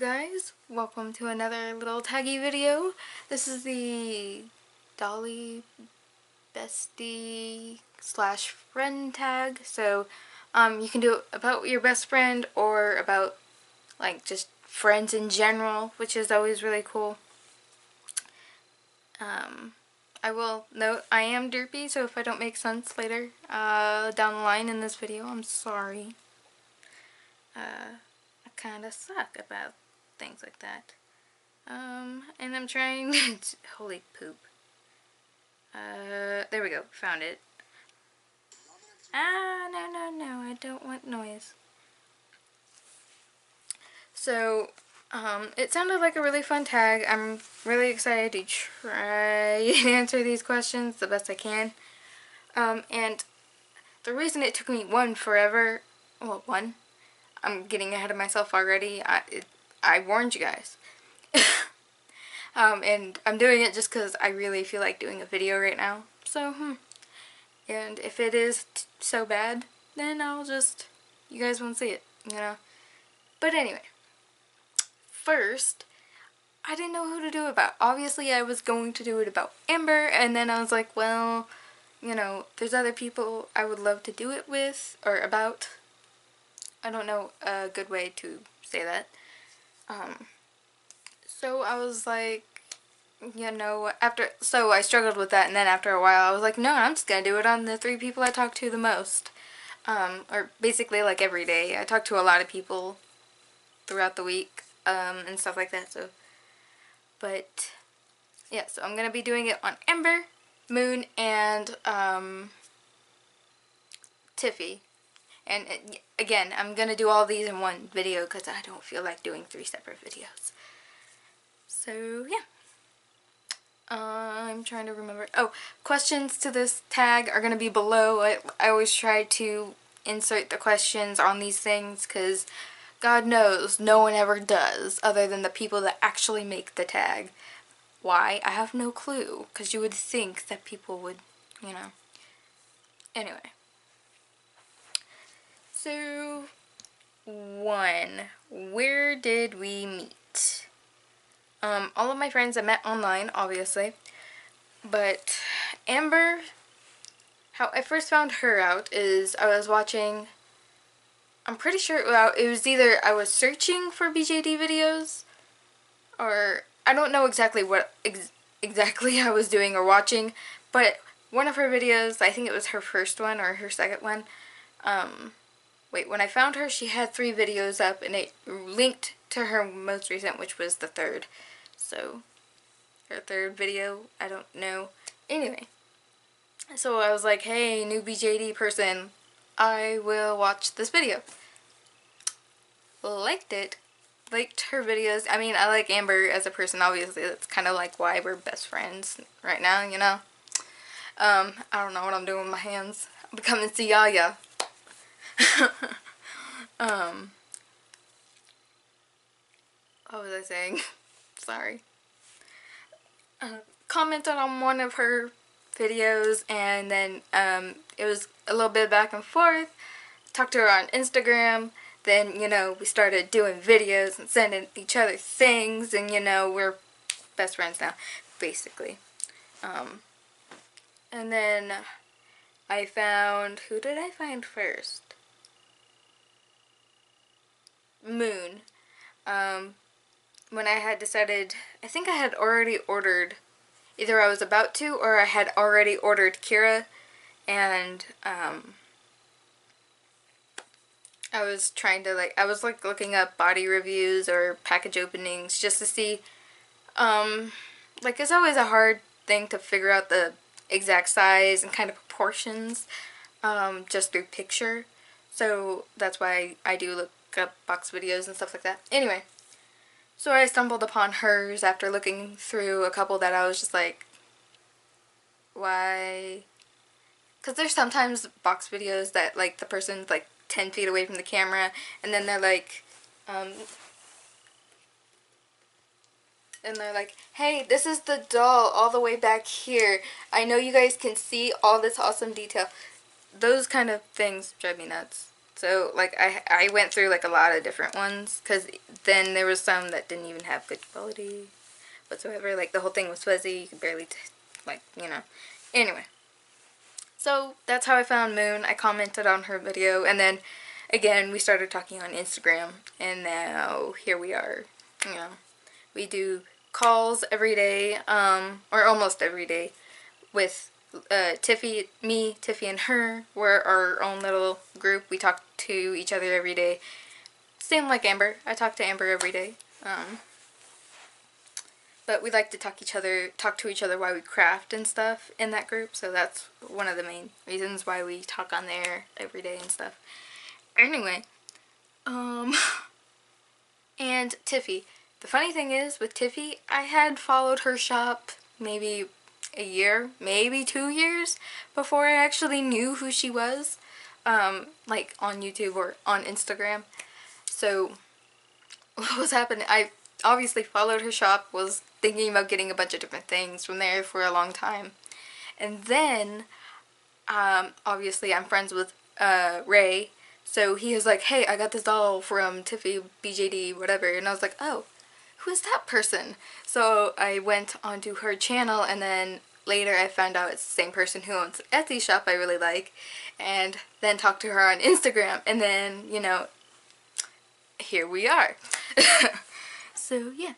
guys, welcome to another little taggy video. This is the Dolly Bestie / friend tag. So you can do it about your best friend or about like just friends in general, which is always really cool. I will note I am derpy, so if I don't make sense later down the line in this video, I'm sorry. I kind of suck about things like that. And I'm trying to, holy poop. There we go, found it. No, I don't want noise. So, it sounded like a really fun tag. I'm really excited to try and answer these questions the best I can. And the reason it took me forever, I'm getting ahead of myself already. I warned you guys. And I'm doing it just because I really feel like doing a video right now. So, and if it is so bad, then I'll just, you guys won't see it, you know. But anyway, first, I didn't know who to do it about. Obviously, I was going to do it about Amber, and then I was like, well, you know, there's other people I would love to do it with, or about. I don't know a good way to say that. So I was like, you know, so I struggled with that, and then after a while I was like, no, I'm just gonna do it on the 3 people I talk to the most. Or basically like every day. I talk to a lot of people throughout the week, and stuff like that, so. But, yeah, so I'm gonna be doing it on Amber, Moon, and, Tiffy. And again, I'm gonna do all these in one video because I don't feel like doing 3 separate videos. So, yeah. I'm trying to remember. Oh, questions to this tag are gonna be below. I always try to insert the questions on these things because God knows no one ever does other than the people that actually make the tag. Why? I have no clue, because you would think that people would, you know. Anyway. So, 1. Where did we meet? All of my friends I met online, obviously. But Amber, how I first found her out is I was watching, I'm pretty sure it was either I was searching for BJD videos, or I don't know exactly what exactly I was doing or watching, but one of her videos, I think it was her first one or her second one, when I found her, she had 3 videos up, and it linked to her most recent, which was the 3rd. So, her 3rd video, I don't know. Anyway, so I was like, hey, new BJD person, I will watch this video. Liked it. Liked her videos. I mean, I like Amber as a person, obviously. That's kind of like why we're best friends right now, you know. I don't know what I'm doing with my hands. I'm becoming Siaya. What was I saying? Sorry. Commented on one of her videos, and then it was a little bit back and forth. Talked to her on Instagram. Then, you know, we started doing videos and sending each other things, and, you know, we're best friends now, basically. And then I found, who did I find first? Moon. When I had decided, I think I had already ordered, either I was about to or I had already ordered Kira, and I was trying to I was looking up body reviews or package openings just to see, it's always a hard thing to figure out the exact size and kind of proportions, just through picture. So that's why I do look up box videos and stuff like that. Anyway, so I stumbled upon hers after looking through a couple that I was just like, why? Because there's sometimes box videos that, like, the person's, like, 10 feet away from the camera, and then they're like, hey, this is the doll all the way back here. I know you guys can see all this awesome detail. Those kind of things drive me nuts. So, like, I went through, like, a lot of different ones, because then there was some that didn't even have good quality whatsoever. Like, the whole thing was fuzzy, you could barely, like, you know. Anyway. So, that's how I found Moon. I commented on her video, and then, again, we started talking on Instagram, and now here we are. You know, we do calls every day, or almost every day, with Tiffy, me, Tiffy, and her. We're our own little group. We talk to each other every day. Same like Amber. I talk to Amber every day. But we like to talk to each other while we craft and stuff in that group. So that's one of the main reasons why we talk on there every day and stuff. Anyway, and Tiffy. The funny thing is with Tiffy, I had followed her shop maybe a year, maybe 2 years before I actually knew who she was, like on YouTube or on Instagram. So what was happening? I obviously followed her shop, was thinking about getting a bunch of different things from there for a long time. And then, obviously I'm friends with Ray, so he was like, hey, I got this doll from Tiffy, BJD, whatever, and I was like, oh, who is that person? So I went onto her channel, and then later I found out it's the same person who owns an Etsy shop I really like, and then talked to her on Instagram, and then, you know, here we are. So yeah.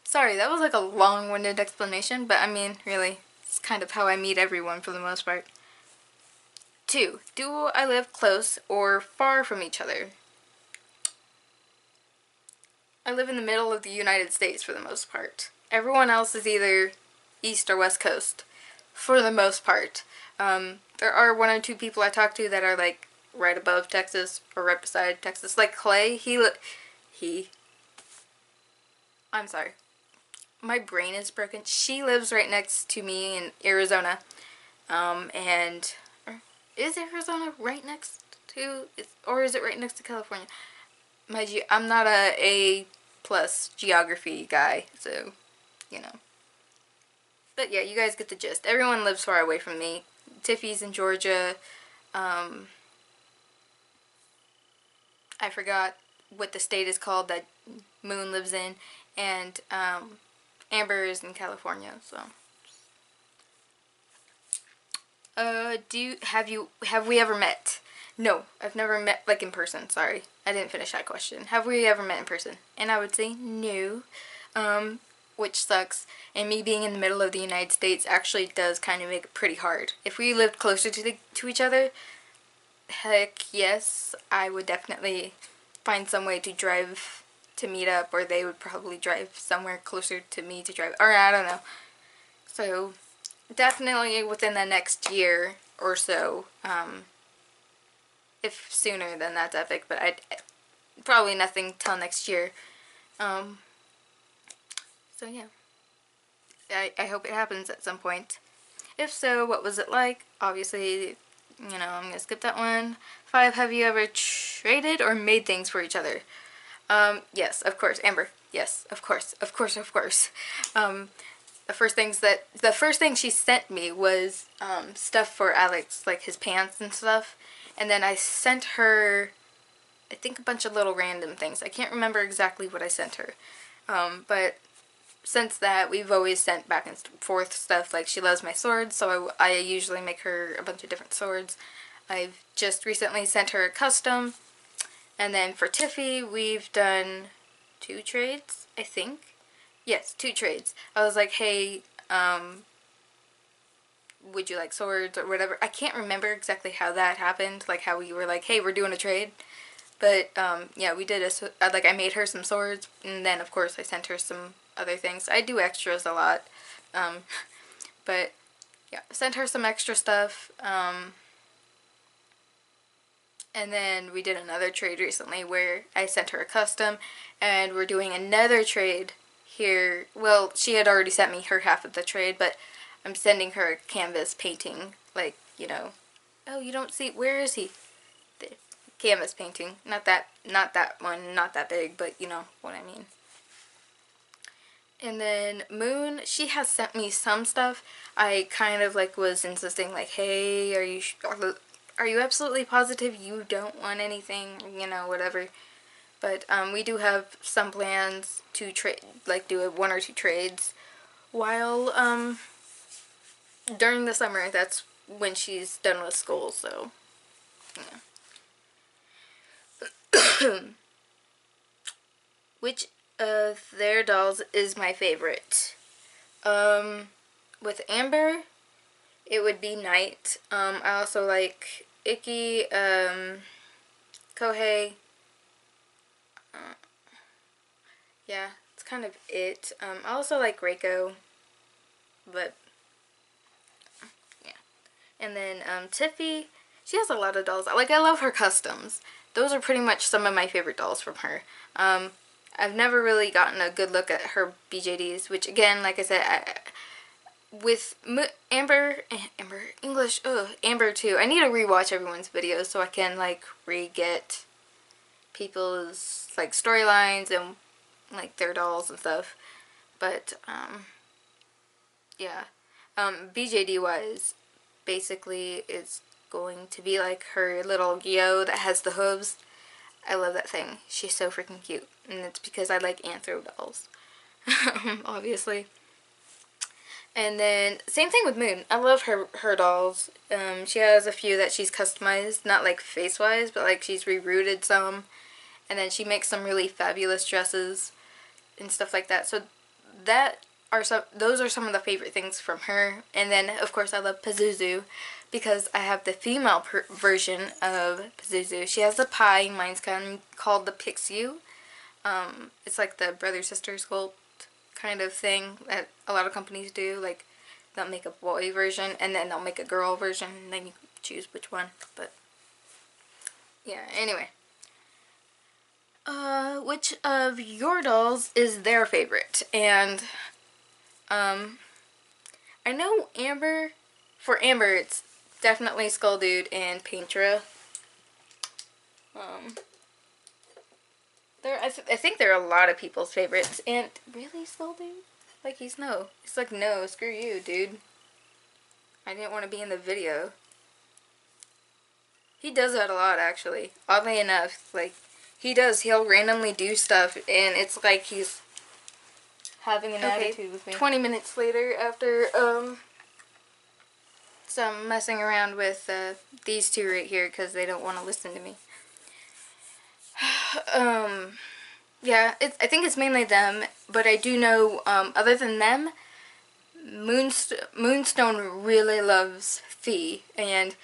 Sorry, that was like a long-winded explanation, but I mean, really, it's kind of how I meet everyone for the most part. 2. Do I live close or far from each other? I live in the middle of the United States for the most part. Everyone else is either East or West Coast, for the most part. There are 1 or 2 people I talk to that are like right above Texas or right beside Texas. Like Clay, I'm sorry. My brain is broken. She lives right next to me in Arizona. And is Arizona right next to, or is it right next to California? I'm not a plus geography guy, so, you know. But yeah, you guys get the gist. Everyone lives far away from me. Tiffy's in Georgia. I forgot what the state is called that Moon lives in, and Amber is in California. So, have we ever met? No, I've never met, like, in person. Sorry, I didn't finish that question. Have we ever met in person? And I would say no, which sucks. And me being in the middle of the United States actually does kind of make it pretty hard. If we lived closer to each other, heck yes, I would definitely find some way to drive to meet up, or they would probably drive somewhere closer to me to drive, or I don't know. So, definitely within the next year or so, if sooner, then that's epic, but probably nothing till next year. So yeah, I hope it happens at some point. If so, what was it like? Obviously, you know, I'm gonna skip that one. 5, have you ever traded or made things for each other? Yes, of course. Amber, yes, of course, of course, of course. The first thing she sent me was stuff for Alex, like his pants and stuff. And then I sent her, I think, a bunch of little random things. I can't remember exactly what I sent her. But since that, we've always sent back and forth stuff. Like, she loves my swords, so I usually make her a bunch of different swords. I've just recently sent her a custom. And then for Tiffy, we've done 2 trades, I think. Yes, 2 trades. I was like, hey, would you like swords or whatever? I can't remember exactly how that happened, like how we were like, hey, we're doing a trade. But yeah, we did like, I made her some swords, and then of course I sent her some other things. I do extras a lot, but yeah, sent her some extra stuff. And then we did another trade recently where I sent her a custom, and we're doing another trade here. Well, she had already sent me her half of the trade, but I'm sending her a canvas painting, like, you know. Oh, you don't see, where is he? The canvas painting. Not that one, not that big, but you know what I mean. And then Moon, she has sent me some stuff. I kind of like was insisting like, hey, are you absolutely positive you don't want anything, you know, whatever. But we do have some plans to trade, like do 1 or 2 trades while during the summer. That's when she's done with school, so yeah. Which of their dolls is my favorite? With Amber, it would be Night. I also like Icky, Kohei. Yeah, it's kind of it. I also like Reiko, but yeah. And then Tiffy, she has a lot of dolls. Like, I love her customs. Those are pretty much some of my favorite dolls from her. I've never really gotten a good look at her BJDs, which again, like I said, with Amber too. I need to rewatch everyone's videos so I can like re-get people's like storylines and like their dolls and stuff. But yeah, BJD wise, basically it's going to be like her little Gyo that has the hooves. I love that thing. She's so freaking cute, and it's because I like anthro dolls, obviously. And then same thing with Moon. I love her dolls. She has a few that she's customized, not like face wise, but like she's rerouted some, and then she makes some really fabulous dresses and stuff like that. So those are some of the favorite things from her. And then of course I love Pazuzu because I have the female version of Pazuzu. She has the pie. Mine's kind of called the Pixiu. It's like the brother sister sculpt kind of thing that a lot of companies do. Like, they'll make a boy version and then they'll make a girl version, and then you choose which one. But yeah, anyway. Which of your dolls is their favorite? And I know Amber, for Amber it's definitely Skull Dude and Paintra. I think they're a lot of people's favorites. And really, Skull Dude? Like, he's like, no, screw you, dude. I didn't want to be in the video. He does that a lot, actually. Oddly enough, like, he'll randomly do stuff, and it's like he's having an attitude with me. 20 minutes later, after, some messing around with, these two right here, because they don't want to listen to me. Yeah, I think it's mainly them, but I do know, other than them, Moonstone really loves Fee, and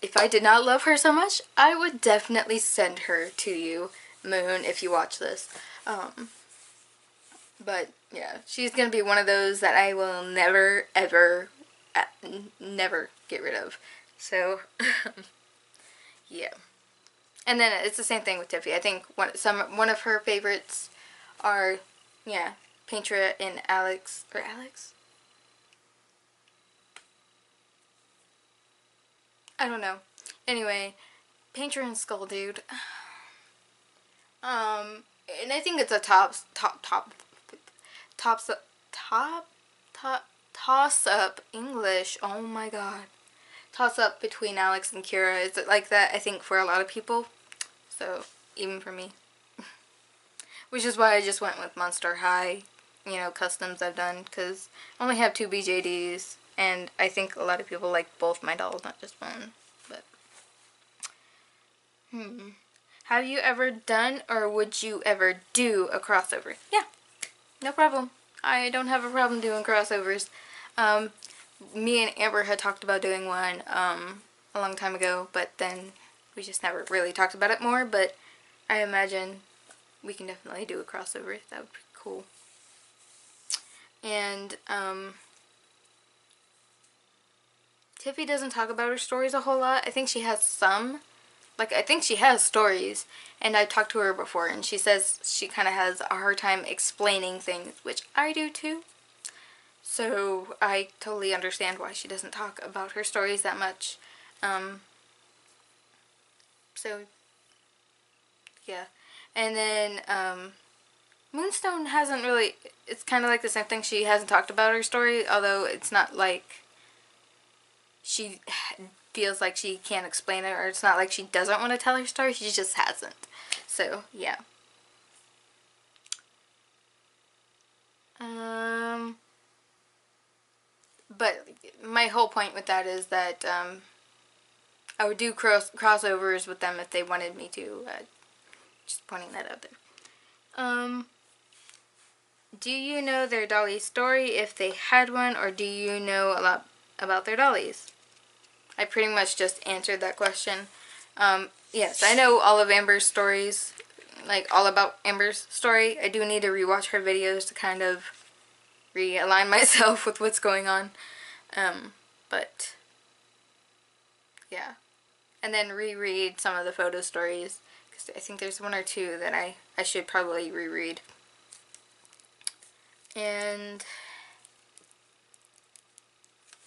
if I did not love her so much, I would definitely send her to you, Moon, if you watch this. But yeah, she's gonna be one of those that I will never, ever, never get rid of. So, yeah. And then it's the same thing with Tiffy. I think one of her favorites are, yeah, Paintra and Alex. I don't know. Anyway, Painter and Skull Dude. And I think it's a toss up English. Oh my god. Toss up between Alex and Kira. Is it like that? I think for a lot of people. So, even for me. Which is why I just went with Monster High, you know, customs I've done, because I only have 2 BJDs, and I think a lot of people like both my dolls, not just one. But have you ever done, or would you ever do a crossover? Yeah, no problem. I don't have a problem doing crossovers. Me and Amber had talked about doing one a long time ago, but then we just never really talked about it more. But I imagine we can definitely do a crossover. That would be cool. And Tiffy doesn't talk about her stories a whole lot. I think she has some. Like, I think she has stories, and I've talked to her before, and she says she kind of has a hard time explaining things, which I do too. So I totally understand why she doesn't talk about her stories that much. So, yeah. And then, Moonstone hasn't really, it's kind of like the same thing. She hasn't talked about her story, although it's not like she feels like she can't explain it, or it's not like she doesn't want to tell her story, she just hasn't. So, yeah. But my whole point with that is that I would do crossovers with them if they wanted me to. Just pointing that out there. Do you know their Dolly story if they had one, or do you know a lot about their Dollys? I pretty much just answered that question. Yes, I know all of Amber's stories, like all about Amber's story. I do need to rewatch her videos to kind of realign myself with what's going on. But yeah. And then reread some of the photo stories, because I think there's one or two that I should probably reread. And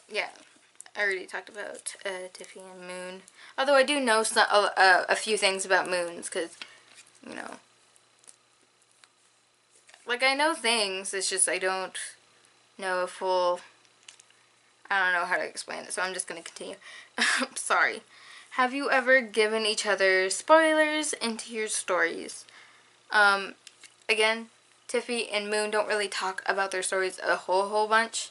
yeah, I already talked about Tiffy and Moon. Although I do know some, a few things about Moons, because, you know, like, I know things, it's just I don't know a full, I don't know how to explain it, so I'm just going to continue. Sorry. Have you ever given each other spoilers into your stories? Again, Tiffy and Moon don't really talk about their stories a whole bunch.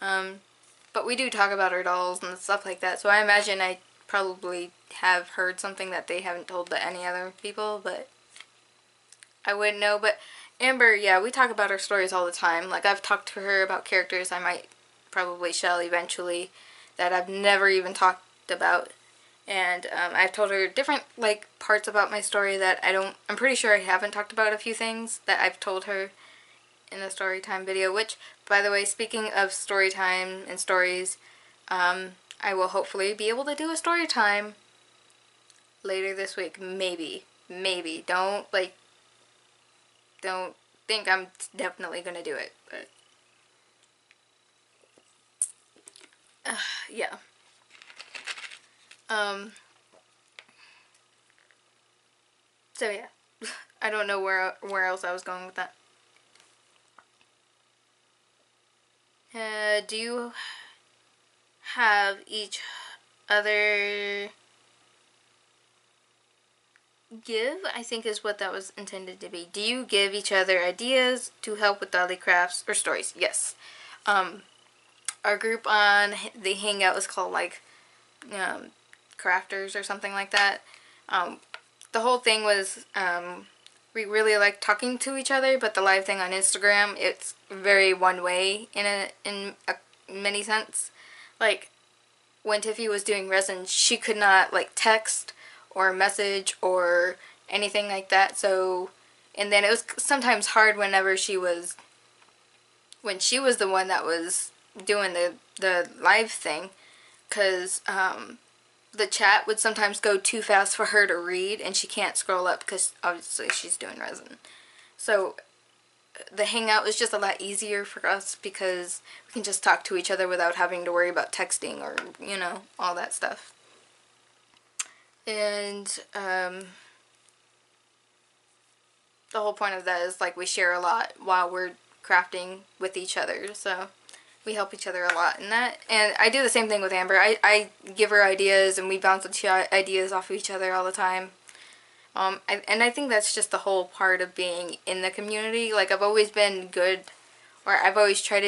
But we do talk about our dolls and stuff like that, so I imagine I probably have heard something that they haven't told to any other people, but I wouldn't know. But Amber, yeah, we talk about our stories all the time. Like, I've talked to her about characters I might probably shall eventually that I've never even talked about. And I've told her different, like, parts about my story that I'm pretty sure I haven't talked about a few things that I've told her in the story time video, which, by the way, speaking of story time and stories, I will hopefully be able to do a story time later this week. Maybe. Don't think I'm definitely gonna do it, but yeah. So yeah, I don't know where else I was going with that. Do you have each other give, I think is what that was intended to be. Do you give each other ideas to help with Dolly crafts or stories? Yes. Our group on the Hangout is called, like, Crafters or something like that. The whole thing was, we really like talking to each other, but the live thing on Instagram, it's very one way in many sense. Like, when Tiffy was doing resin, she could not, like, text or message or anything like that. So, and then it was sometimes hard when she was the one that was doing the live thing, because the chat would sometimes go too fast for her to read, and she can't scroll up because obviously she's doing resin. So the Hangout is just a lot easier for us because we can just talk to each other without having to worry about texting or, you know, all that stuff. And the whole point of that is, like, we share a lot while we're crafting with each other, so we help each other a lot in that. And I do the same thing with Amber. I give her ideas, and we bounce ideas off of each other all the time. And I think that's just the whole part of being in the community. Like, I've always been good, or I've always tried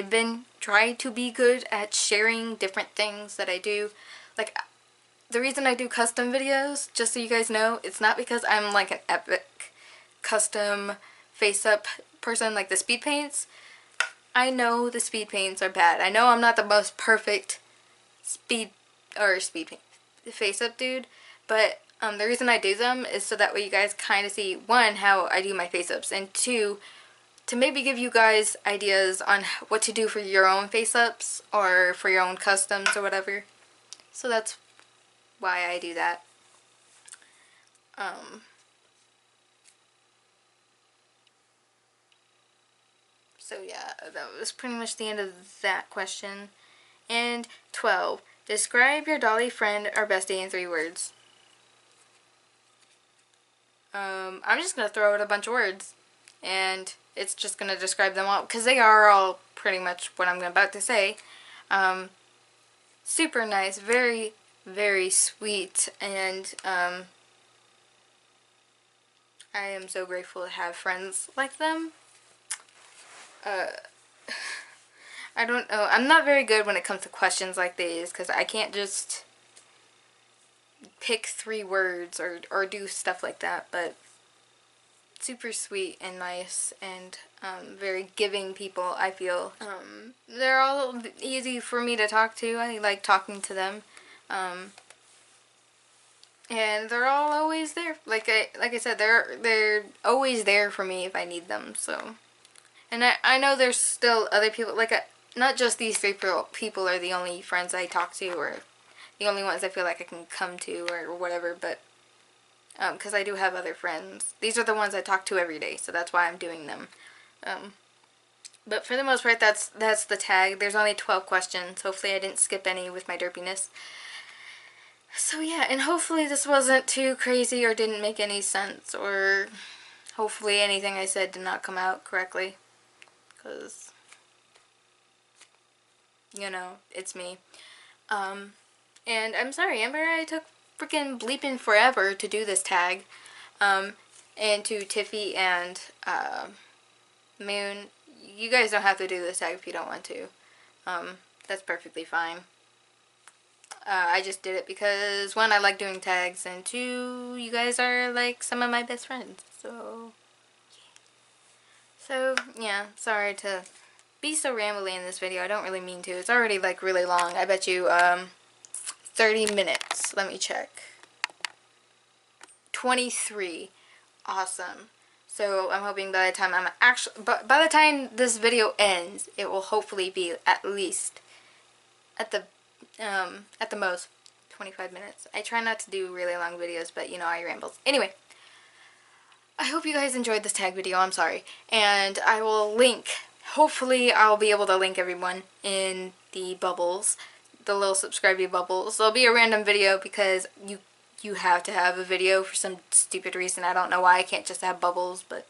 to be good at sharing different things that I do. Like, the reason I do custom videos, just so you guys know, it's not because I'm like an epic custom face-up person like the speed paints. I know the speed paints are bad. I know I'm not the most perfect speed paint face-up dude, but the reason I do them is so that way you guys kind of see, one, how I do my face-ups, and two, to maybe give you guys ideas on what to do for your own face-ups or for your own customs or whatever. So that's why I do that. So yeah, that was pretty much the end of that question. And 12. Describe your Dolly friend or bestie in 3 words. I'm just going to throw out a bunch of words, and it's just going to describe them all, because they are all pretty much what I'm about to say. Super nice, very very sweet, and I am so grateful to have friends like them. I don't know. I'm not very good when it comes to questions like these because I can't just pick 3 words or do stuff like that, but super sweet and nice and very giving people, I feel. They're all easy for me to talk to. I like talking to them. And they're all always there. Like I said, they're always there for me if I need them. So, and I know there's still other people, like not just these 3 people are the only friends I talk to, or the only ones I feel like I can come to, or whatever, but because I do have other friends. These are the ones I talk to every day, so that's why I'm doing them. But for the most part, that's the tag. There's only 12 questions. Hopefully I didn't skip any with my derpiness. So yeah, and hopefully this wasn't too crazy or didn't make any sense, or hopefully anything I said did not come out correctly, because, you know, it's me. And I'm sorry, Amber, I took freaking bleeping forever to do this tag. And to Tiffy and Moon, you guys don't have to do this tag if you don't want to. That's perfectly fine. I just did it because, 1, I like doing tags, and 2, you guys are like some of my best friends. So yeah, sorry to be so rambly in this video. I don't really mean to. It's already like really long. I bet you 30 minutes. Let me check. 23. Awesome. So I'm hoping by the time by the time this video ends, it will hopefully be at least at the most 25 minutes. I try not to do really long videos, but you know, I ramble. Anyway, I hope you guys enjoyed this tag video. I'm sorry. And I will link, hopefully I'll be able to link everyone in the bubbles, the little subscribey bubbles. There'll be a random video because you have to have a video for some stupid reason. I don't know why I can't just have bubbles, but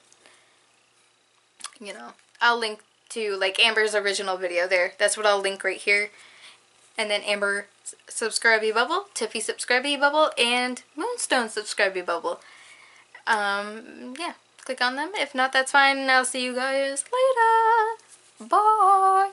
you know, I'll link to like Amber's original video there. That's what I'll link right here. And then Amber subscribey bubble, Tiffy subscribey bubble, and Moonstone subscribey bubble. Yeah, click on them. If not, that's fine. I'll see you guys later. Bye.